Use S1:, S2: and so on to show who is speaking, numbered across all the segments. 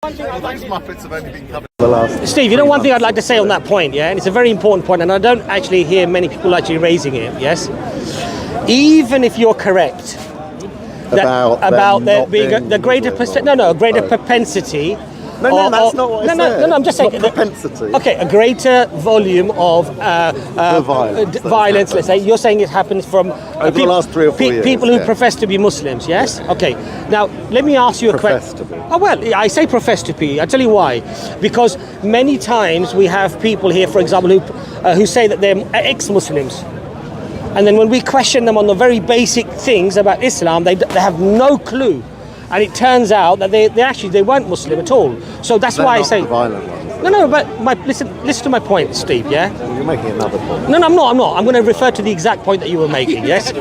S1: Those Muppets have only been covered.
S2: Steve, you know one thing I'd like to say on that point, yeah, and it's a very important point, and I don't actually hear many people actually raising it. Yes, even if you're correct about there being a greater propensity.
S1: No, that's not what I said.
S2: No, I'm just saying
S1: propensity.
S2: Okay, a greater volume of violence. Let's say you're saying it happens from
S1: over the last 3 or 4 years.
S2: People who profess to be Muslims. Yes. Okay. Now let me ask you a question. Oh well, I say profess to be. I tell you why. Because many times we have people here, for example, who say that they're ex-Muslims. And then when we question them on the very basic things about Islam, they have no clue. And it turns out that they weren't Muslim at all. So that's why I say
S1: the violent ones.
S2: No, but listen to my point, Steve, yeah?
S1: Well, you're making another point.
S2: No, I'm not. I'm going to refer to the exact point that you were making, yes?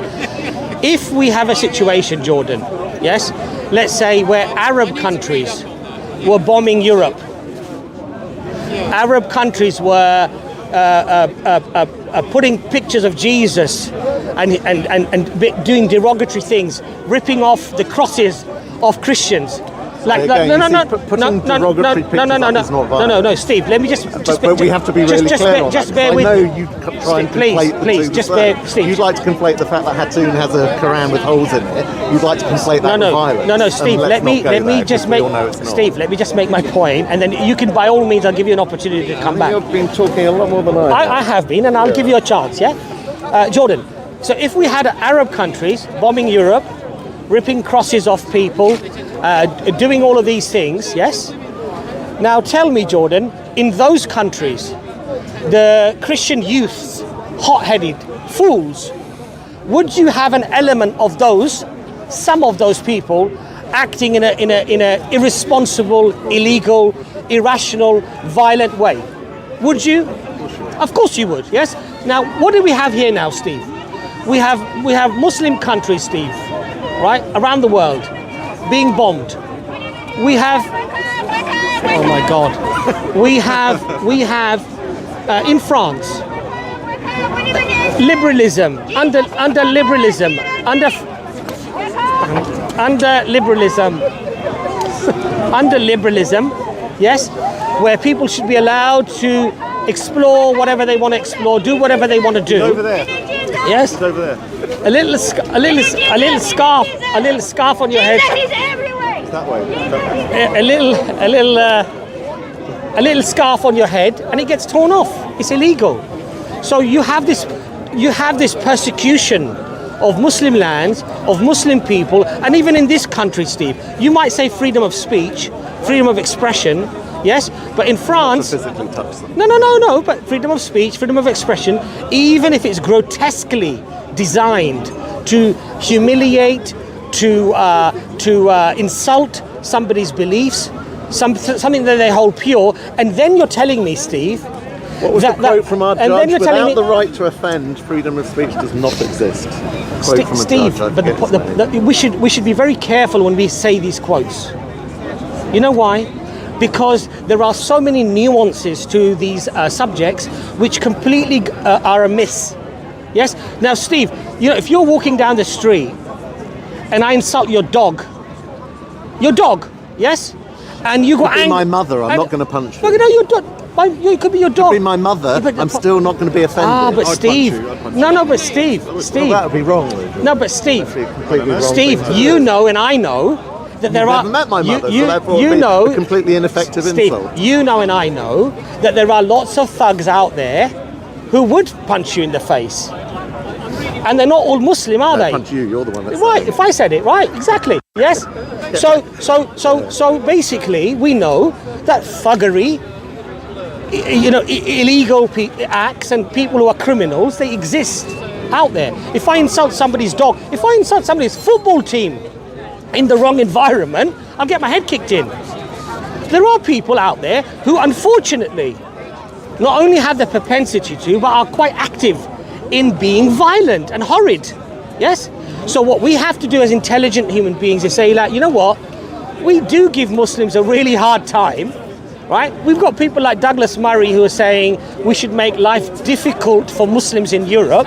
S2: If we have a situation, Jordan, yes? Let's say where Arab countries were bombing Europe. Arab countries were putting pictures of Jesus and doing derogatory things, ripping off the crosses of Christians. Like no, Steve. Let me just.
S1: But we have to be really clear on that.
S2: Bear with.
S1: I know you try and conflate the two.
S2: Steve.
S1: You'd like to conflate the fact that Hatun has a Quran with holes in it. You'd like to conflate that with violence.
S2: No, Steve. Let me just make my point, and then you can, by all means, I'll give you an opportunity to come back.
S1: You've been talking a lot more than
S2: I have been, and I'll give you a chance. Yeah, Jordan. So if we had Arab countries bombing Europe, ripping crosses off people, doing all of these things, yes? Now tell me, Jordan, in those countries, the Christian youths, hot-headed fools, would you have an element of some of those people acting in a irresponsible, illegal, irrational, violent way? Would you? Of course you would, yes? Now, what do we have here now, Steve? We have Muslim countries, Steve, right, around the world, being bombed. We have, oh my God, we have in France, liberalism, under liberalism, yes, where people should be allowed to explore whatever they want to explore, do whatever they want to do.
S1: It's over there.
S2: Yes.
S1: It's over there.
S2: A little scarf on your head.
S1: It's that way.
S2: A little scarf on your head, and it gets torn off. It's illegal. So you have this persecution of Muslim lands, of Muslim people, and even in this country, Steve, you might say freedom of speech, freedom of expression. Yes, but in France,
S1: physically touch them.
S2: No. But freedom of speech, freedom of expression, even if it's grotesquely designed to humiliate, to insult somebody's beliefs, something that they hold pure, and then you're telling me, Steve,
S1: what was the quote from our judge? Without the right to offend, freedom of speech does not exist. Quote from
S2: Steve,
S1: a judge.
S2: but we should be very careful when we say these quotes. You know why? Because there are so many nuances to these subjects which completely are amiss. Yes? Now, Steve, you know, if you're walking down the street and I insult your dog, yes? And you got angry.
S1: It could be my mother, I'm not going to punch you.
S2: Well, you know, your dog. It could be your dog.
S1: It could be my mother, I'm still not going to be offended.
S2: Ah, but Steve. No, but Steve.
S1: Well, that would be wrong, though.
S2: No, but Steve.
S1: Steve,
S2: you know and I know that there are.
S1: You've never met my mother, so therefore it would be a completely ineffective
S2: Steve,
S1: insult.
S2: You know and I know that there are lots of thugs out there who would punch you in the face. And they're not all Muslim, are they?
S1: Punch you, you're the one that's
S2: right. If I said it, right, exactly. Yes. So basically, we know that thuggery, you know, illegal acts and people who are criminals, they exist out there. If I insult somebody's dog, if I insult somebody's football team in the wrong environment, I'll get my head kicked in. There are people out there who, unfortunately, not only have the propensity to, but are quite active in being violent and horrid. Yes? So what we have to do as intelligent human beings is say, like, you know what? We do give Muslims a really hard time, right? We've got people like Douglas Murray who are saying we should make life difficult for Muslims in Europe,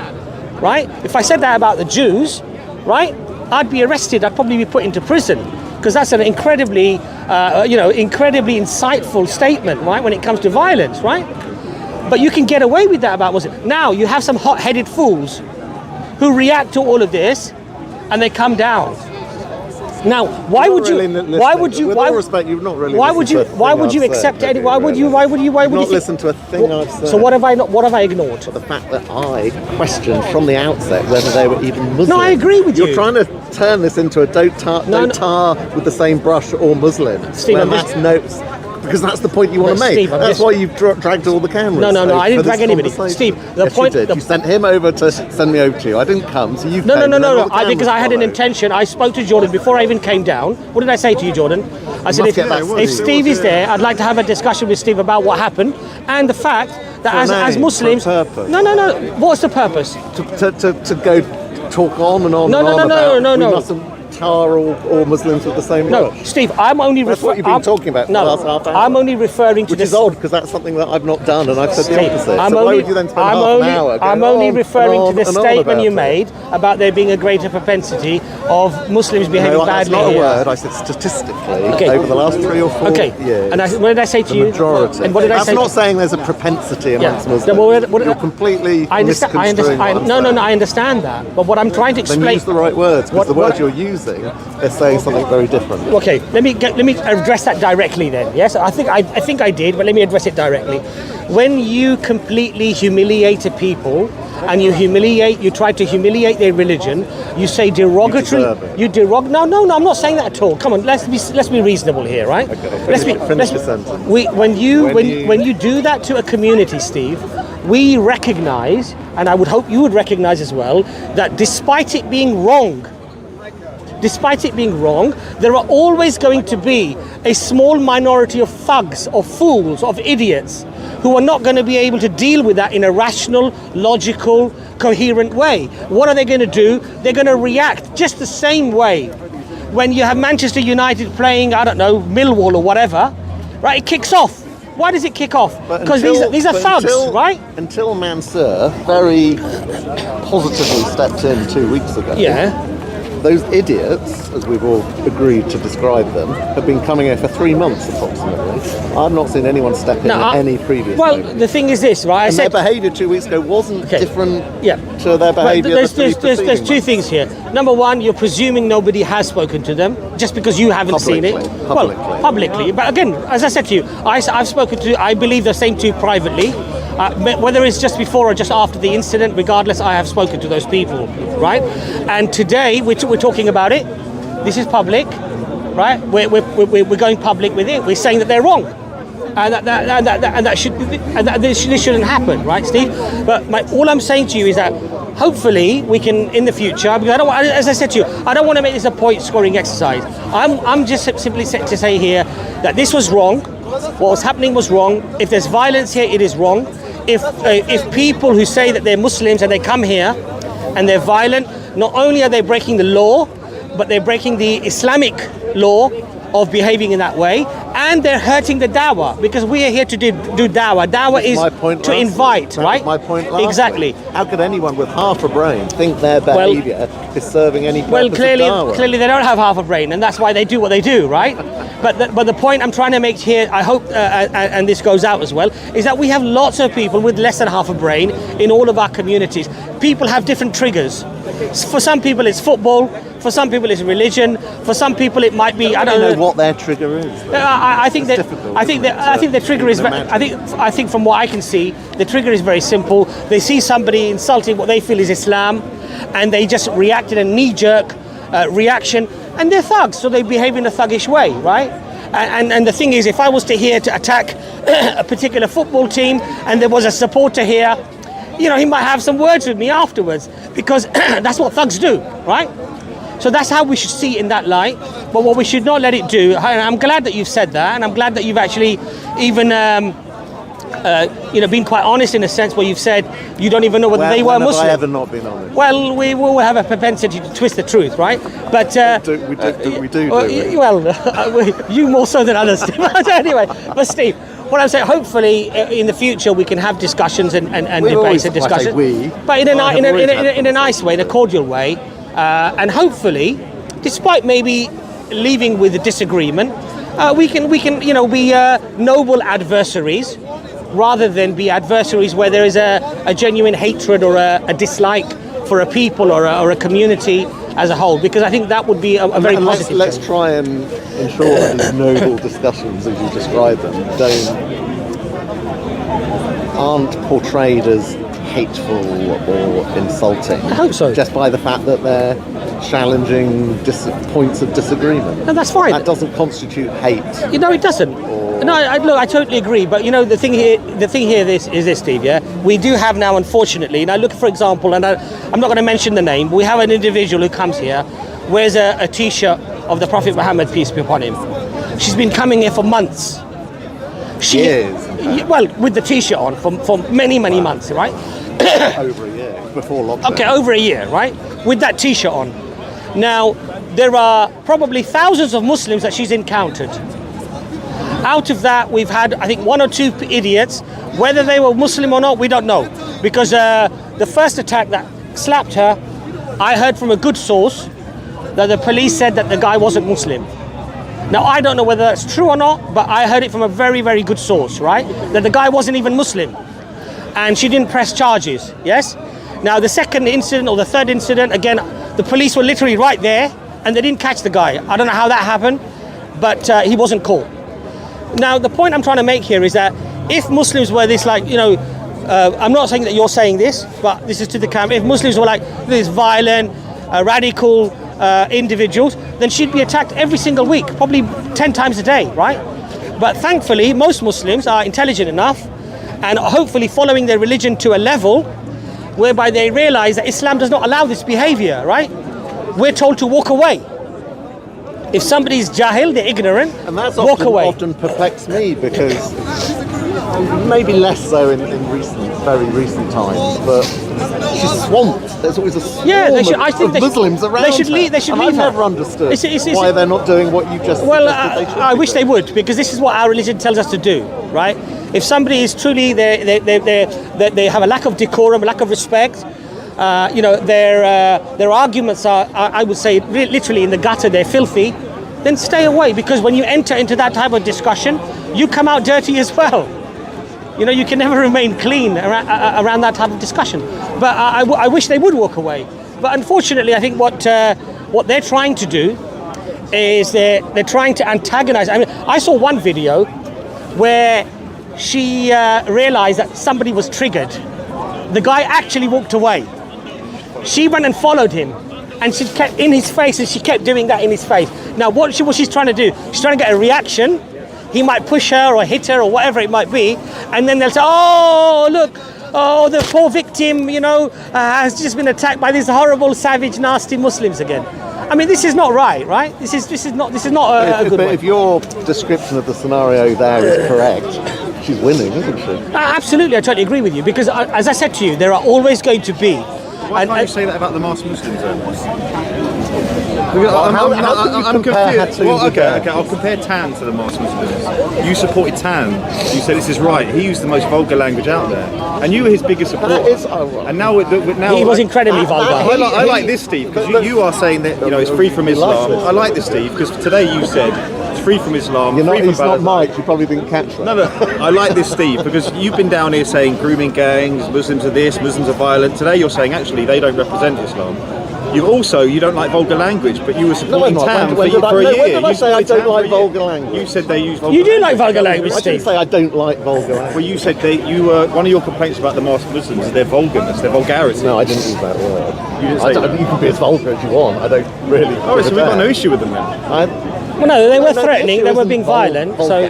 S2: right? If I said that about the Jews, right, I'd be arrested. I'd probably be put into prison. because that's an incredibly, incredibly insightful statement, right? When it comes to violence, right? But you can get away with that about Muslims. Now you have some hot-headed fools who react to all of this, and they come down. Now, why would you? Why would you?
S1: With all respect, you've not really.
S2: Why would you? Why would you accept any? Why would you? Why would you? Why would you
S1: not listen to a thing I've said?
S2: So what have I not? What have I ignored?
S1: The fact that I questioned from the outset whether they were even Muslim.
S2: No, I agree with you.
S1: You're trying to turn this into a don't tar with the same brush all Muslim.
S2: Steve,
S1: because that's the point you want to make.
S2: Steve,
S1: that's why you've dragged all the cameras.
S2: No, I didn't drag anybody. Steve, the point.
S1: You sent him over to send me over to you. I didn't come, so you.
S2: No. Because I had an intention. I spoke to Jordan before I even came down. What did I say to you, Jordan? I said if Steve is there, I'd like to have a discussion with Steve about what happened and the fact that as Muslims. No. What's the purpose?
S1: To go talk on and on.
S2: No.
S1: We mustn't tar all Muslims with the same
S2: No,
S1: brush.
S2: Steve, I'm only
S1: That's what you've been talking about for the last half hour.
S2: I'm only referring to
S1: Which is odd, because that's something that I've not done, and I've said
S2: Steve,
S1: the opposite. Why would you then spend half an hour going
S2: I'm only referring to the statement you
S1: it?
S2: made about there being a greater propensity of Muslims behaving badly.
S1: That's not
S2: here.
S1: a word. I said statistically, over the last 3 or 4 years.
S2: And what did I say to you?
S1: Majority.
S2: And what did I say?
S1: That's not saying there's a propensity amongst Muslims. You're completely misconstruing what I'm saying.
S2: I understand that. But what I'm trying to explain...
S1: Then use the right words, because the words you're using are saying something very different.
S2: Okay, let me address that directly then. Yes, I think I did, but let me address it directly. When you completely humiliate a people and you try to humiliate their religion, you say derogatory. No, I'm not saying that at all. Come on, let's be reasonable here, right?
S1: Okay, finish the sentence.
S2: When you do that to a community, Steve, we recognise, and I would hope you would recognise as well, that despite it being wrong, there are always going to be a small minority of thugs, of fools, of idiots who are not going to be able to deal with that in a rational, logical, coherent way. What are they going to do? They're going to react just the same way. When you have Manchester United playing, I don't know, Millwall or whatever, right? It kicks off. Why does it kick off? Because these are thugs, right?
S1: Until Mansur very positively stepped in 2 weeks ago.
S2: Yeah.
S1: Those idiots, as we've all agreed to describe them, have been coming here for 3 months approximately. I've not seen anyone step in at any previous moment.
S2: The thing is this, right?
S1: Their behaviour 2 weeks ago wasn't different to their behaviour.
S2: There's 2 things here. Number one, you're presuming nobody has spoken to them just because you haven't seen it. Publicly. But again, as I said to you, I've spoken to, I believe, the same 2 privately. Whether it's just before or just after the incident, regardless, I have spoken to those people, right? And today we're talking about it. This is public, right? We're going public with it. We're saying that they're wrong, and this shouldn't happen, right, Steve? But all I'm saying to you is that hopefully we can in the future. Because as I said to you, I don't want to make this a point-scoring exercise. I'm just simply to say here that this was wrong. What was happening was wrong. If there's violence here, it is wrong. If people who say that they're Muslims and they come here and they're violent, not only are they breaking the law, but they're breaking the Islamic law of behaving in that way, and they're hurting the dawah, because we are here to do dawah. Dawah is to invite, right?
S1: My point
S2: exactly.
S1: How could anyone with half a brain think their behaviour is serving any purpose of dawah?
S2: Clearly they don't have half a brain, and that's why they do what they do, right? But the point I'm trying to make here, I hope, and this goes out as well, is that we have lots of people with less than half a brain in all of our communities. People have different triggers. For some people it's football, for some people it's religion, for some people it might be, I don't know
S1: what their trigger is.
S2: I think the trigger is I think from what I can see, the trigger is very simple. They see somebody insulting what they feel is Islam, and they just react in a knee-jerk reaction, and they're thugs, so they behave in a thuggish way, right? And the thing is, if I was to attack a particular football team and there was a supporter here, he might have some words with me afterwards, because that's what thugs do, right? So that's how we should see it in that light. But what we should not let it do, and I'm glad that you've said that, and I'm glad that you've actually even been quite honest in a sense where you've said you don't even know whether they were Muslim.
S1: I ever not been honest?
S2: Well, we will have a propensity to twist the truth, right? But
S1: we do.
S2: Well, you more so than others. But anyway, but Steve, what I'm saying, hopefully in the future we can have discussions and debates and discussions, but in a nice way, in a cordial way, and hopefully, despite maybe leaving with a disagreement, we can be noble adversaries, rather than be adversaries where there is a genuine hatred or a dislike for a people or a community as a whole, because I think that would be a very positive
S1: let's
S2: thing.
S1: try and ensure that these noble discussions, as you describe them, aren't portrayed as hateful or insulting.
S2: I hope so.
S1: Just by the fact that they're challenging points of disagreement.
S2: And that's fine.
S1: That doesn't constitute hate.
S2: It doesn't. No, I totally agree. But the thing here is this, Steve. Yeah, we do have now, unfortunately. And I look, for example, and I'm not going to mention the name. We have an individual who comes here, wears a T-shirt of the Prophet Muhammad, peace be upon him. She's been coming here for months.
S1: Years.
S2: Well, with the T-shirt on for many months, right?
S1: Over a year before lockdown.
S2: Okay, over a year, right? With that T-shirt on. Now, there are probably thousands of Muslims that she's encountered. Out of that, we've had, I think, 1 or 2 idiots. Whether they were Muslim or not, we don't know. Because the first attack that slapped her, I heard from a good source that the police said that the guy wasn't Muslim. Now, I don't know whether that's true or not, but I heard it from a very, very good source, right? That the guy wasn't even Muslim. And she didn't press charges, yes? Now, the second incident or the third incident, again, the police were literally right there and they didn't catch the guy. I don't know how that happened, but he wasn't caught. Now, the point I'm trying to make here is that if Muslims were this, I'm not saying that you're saying this, but this is to the camera. If Muslims were like this violent, radical individuals, then she'd be attacked every single week, probably 10 times a day, right? But thankfully, most Muslims are intelligent enough and hopefully following their religion to a level whereby they realize that Islam does not allow this behavior, right? We're told to walk away. If somebody's jahil, they're ignorant,
S1: and that's
S2: walk away.
S1: Often perplexed me, because maybe less so in very recent times, but she's swamped. There's always a swarm of Muslims around
S2: They should leave her.
S1: I've never understood why they're not doing what you just
S2: Well,
S1: suggested they should
S2: I wish
S1: doing.
S2: they would, because this is what our religion tells us to do, right? If somebody is truly, they have a lack of decorum, a lack of respect, their arguments are, I would say, literally in the gutter, they're filthy, then stay away, because when you enter into that type of discussion, you come out dirty as well. You can never remain clean around that type of discussion. But I wish they would walk away. But unfortunately, I think what they're trying to do is they're trying to antagonize. I mean, I saw one video where she realized that somebody was triggered. The guy actually walked away. She went and followed him, and she kept in his face, and she kept doing that in his face. Now, what she's trying to do, she's trying to get a reaction. He might push her or hit her or whatever it might be, and then they'll say, "Oh, look, the poor victim, has just been attacked by these horrible, savage, nasty Muslims again." I mean, this is not right? This is not a good one.
S1: If your description of the scenario there is correct, she's winning, isn't she?
S2: Absolutely, I totally agree with you, because as I said to you, there are always going to be.
S3: Why can't you say that about the masked Muslims then?
S1: I'm confused.
S3: Well, okay, I'll compare Tan to the masked Muslims. You supported Tan. You said this is right. He used the most vulgar language out there, and you were his biggest supporter. And now
S2: he was incredibly vulgar.
S3: I like this, Steve, because you are saying that it's free from Islam. I like this, Steve, because today you said it's free from Islam.
S1: He's not Mike. You probably didn't catch that.
S3: No. I like this, Steve, because you've been down here saying grooming gangs, Muslims are this, Muslims are violent. Today you're saying actually they don't represent Islam. You don't like vulgar language, but you were supporting Tam for a year.
S1: When did I say I don't like vulgar language?
S3: You said they use vulgar language.
S2: You do like vulgar language, Steve.
S1: I didn't say I don't like vulgar language.
S3: Well, you said one of your complaints about the masked Muslims is their vulgarness, their vulgarity.
S1: No, I didn't use that word.
S3: You didn't say that.
S1: You can be as vulgar as you want. I don't really.
S3: Oh, so we've got no issue with them then.
S2: Well, no, they were threatening. They were being violent. So they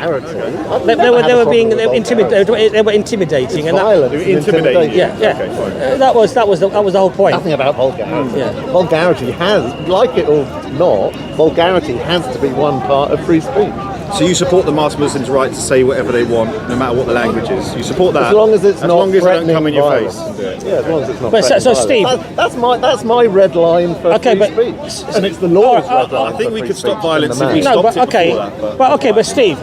S2: were intimidating.
S1: It's violent.
S3: Intimidating.
S2: Yeah.
S3: Okay, fine.
S2: That was the whole point.
S1: Nothing about vulgarity.
S2: Yeah.
S1: Vulgarity has, like it or not, vulgarity has to be one part of free speech.
S3: So you support the masked Muslims' right to say whatever they want, no matter what the language is. You support that
S1: as long as it's
S3: as
S1: not
S3: long as
S1: threatening
S3: they don't come in your
S1: violence.
S3: face and do it.
S1: Yeah, as long as it's not.
S2: But so Steve,
S1: that's my red line for free speech, and it's the law's red line.
S3: I think we could stop violence if we
S2: No,
S3: stopped
S2: but okay,
S3: it before that.
S2: but okay, but Steve,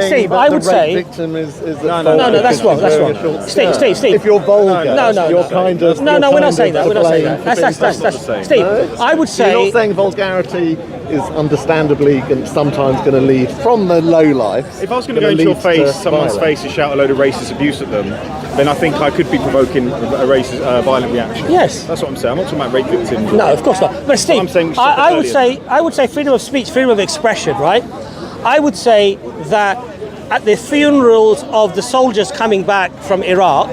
S1: Steve, I
S2: would say
S1: victim is
S2: no, that's wrong. That's wrong. Steve.
S1: If you're vulgar,
S2: no,
S1: you're kind of
S2: no, we're not saying that. We're not saying that. That's Steve. I would say
S1: you're not saying vulgarity is understandably sometimes going to lead from the low life.
S3: If I was going to go into your face, someone's face, and shout a load of racist abuse at them, then I think I could be provoking a racist, violent reaction.
S2: Yes,
S3: that's what I'm saying. I'm not talking about rape victims.
S2: No, of course not. But Steve, I would say freedom of speech, freedom of expression, right? I would say that at the funerals of the soldiers coming back from Iraq,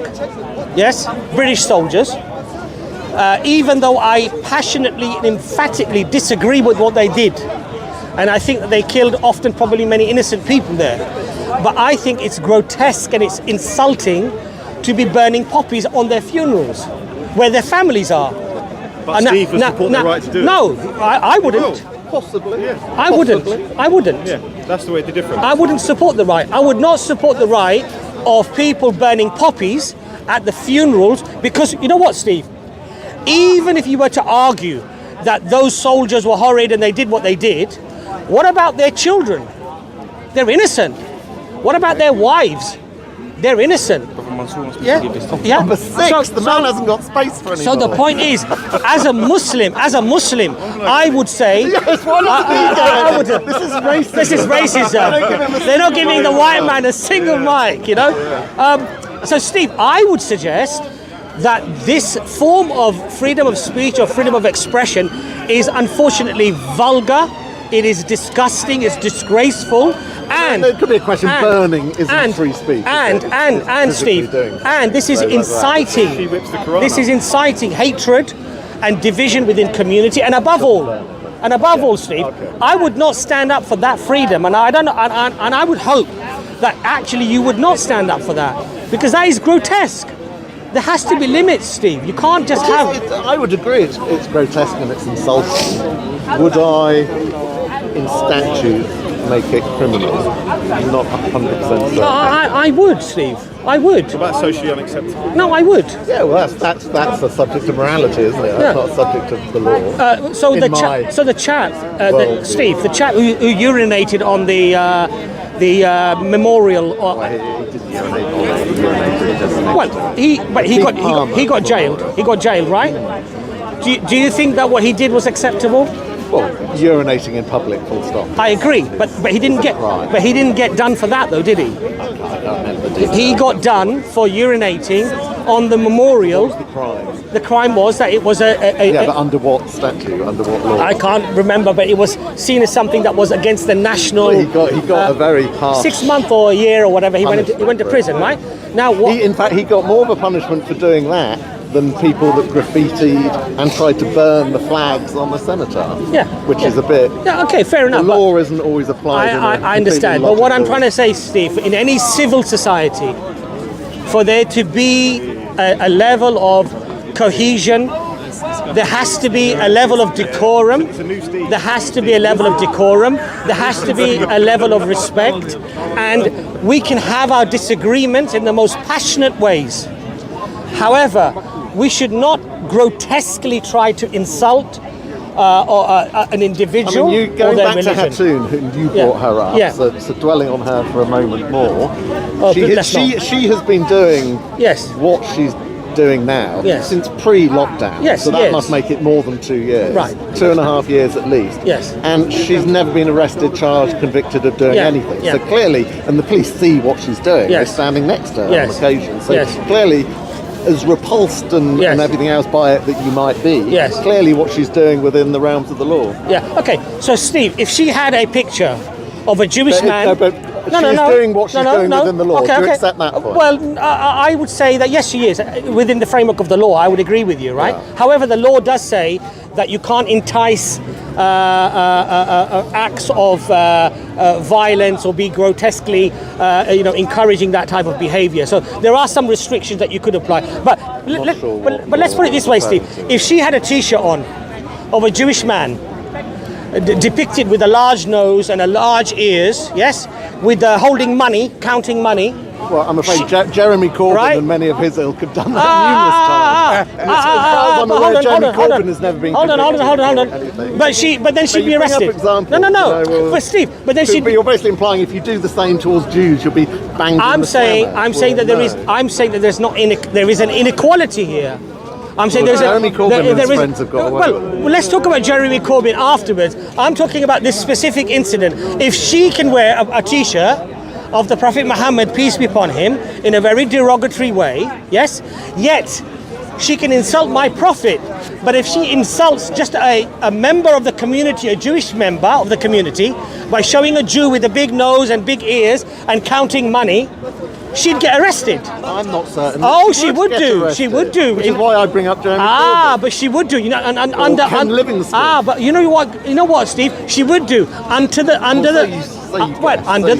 S2: yes, British soldiers, even though I passionately and emphatically disagree with what they did, and I think that they killed often probably many innocent people there, but I think it's grotesque and it's insulting to be burning poppies on their funerals, where their families are.
S3: But Steve would support the right to do it.
S2: No, I wouldn't.
S1: Possibly, yeah.
S2: I wouldn't.
S3: Yeah, that's the way the difference.
S2: I wouldn't support the right. I would not support the right of people burning poppies at the funerals, because you know what, Steve? Even if you were to argue that those soldiers were horrid and they did what they did, what about their children? They're innocent. What about their wives? They're innocent. Yeah.
S1: Number 6, the man hasn't got space for anybody.
S2: So the point is, as a Muslim, I would say,
S1: yes, this is racism.
S2: This is racism. They're not giving the white man a single mic, you know. So Steve, I would suggest that this form of freedom of speech or freedom of expression is unfortunately vulgar. It is disgusting. It's disgraceful. And
S1: there could be a question. Burning isn't free speech.
S2: And Steve, and this is inciting. This is inciting hatred and division within community. And above all, Steve, I would not stand up for that freedom. And I would hope that actually you would not stand up for that, because that is grotesque. There has to be limits, Steve. You can't just have.
S1: I would agree. It's grotesque and it's insulting. Would I, in statute, make it criminal? Not 100% certain.
S2: I would, Steve. I would.
S3: What about socially unacceptable?
S2: No, I would.
S1: Yeah, well, that's a subject of morality, isn't it? That's not a subject of the law.
S2: So the chap, Steve, the chap who urinated on the memorial. He got jailed. He got jailed, right? Do you think that what he did was acceptable?
S1: Well, urinating in public, full stop.
S2: I agree, but he didn't get done for that, though, did he?
S1: I can't remember.
S2: He got done for urinating on the memorial.
S1: What was the crime?
S2: The crime was that it was
S1: but under what statute? Under what law?
S2: I can't remember, but it was seen as something that was against the national.
S1: Well, he got a very harsh
S2: 6 months or a year or whatever. He went to prison, right? Now what?
S1: In fact, he got more of a punishment for doing that than people that graffitied and tried to burn the flags on the cenotaph. Yeah, which is a bit.
S2: Yeah, okay, fair enough.
S1: The law isn't always applied.
S2: I understand, but what I'm trying to say, Steve, in any civil society, for there to be a level of cohesion, there has to be a level of decorum. There has to be a level of decorum. There has to be a level of respect, and we can have our disagreements in the most passionate ways. However, we should not grotesquely try to insult an individual.
S1: I mean, you going back to Hatun, who you brought her up. So dwelling on her for a moment more, she has been doing what she's doing now since pre-lockdown. So that must make it more than 2 years. Right. 2.5 years at least. Yes. And she's never been arrested, charged, convicted of doing anything. So clearly, and the police see what she's doing. They're standing next to her on occasion. So clearly, as repulsed and everything else by it that you might be, clearly what she's doing within the realms of the law. Yeah, okay. So Steve, if she had a picture of a Jewish man... She's doing what she's doing within the law. Do you accept that point? Well, I would say that yes, she is. Within the framework of the law, I would agree with you, right? Yeah. However, the law does say that you can't entice acts of violence or be grotesquely, encouraging that type of behaviour. So there are some restrictions that you could apply. But let's put it this way, Steve. If she had a T-shirt on of a Jewish man, depicted with a large nose and a large ears, with holding money, counting money. Well, I'm afraid Jeremy Corbyn and many of his ilk have done that numerous times. As far as I'm aware, Jeremy Corbyn has never been convicted. Hold on. But then she'd be arrested. No. But Steve, you're basically implying if you do the same towards Jews, you'll be banged. I'm saying that there is an inequality here.
S2: I'm saying
S1: Jeremy Corbyn and his friends have got away with it.
S2: Well, let's talk about Jeremy Corbyn afterwards. I'm talking about this specific incident. If she can wear a t-shirt of the Prophet Muhammad, peace be upon him, in a very derogatory way, yes, yet she can insult my prophet, but if she insults just a member of the community, a Jewish member of the community, by showing a Jew with a big nose and big ears and counting money, she'd get arrested.
S1: I'm not certain.
S2: Oh, she would do. Arrested, she would do.
S1: Which is why I bring up Jeremy Corbyn.
S2: But she would do. You know,
S1: Ken Livingstone.
S2: But you know what? You know what, Steve? She would do under the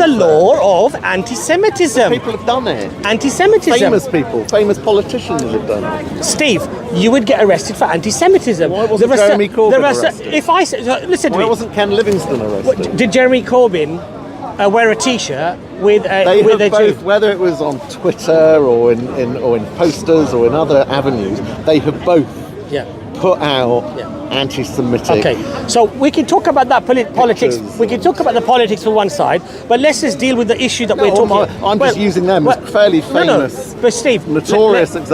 S2: law of anti-Semitism.
S1: People have done it.
S2: Anti-Semitism.
S1: Famous people, famous politicians have done it.
S2: Steve, you would get arrested for anti-Semitism.
S1: Why wasn't Jeremy Corbyn arrested?
S2: If I listen to me.
S1: Why wasn't Ken Livingstone arrested?
S2: Did Jeremy Corbyn wear a t-shirt with a
S1: both, whether it was on Twitter or in posters or in other avenues, they have both put out anti-Semitic.
S2: Okay, so we can talk about that politics. We can talk about the politics for one side, but let's just deal with the issue that we're talking about.
S1: I'm just using them as fairly famous,
S2: but Steve,
S1: notorious examples.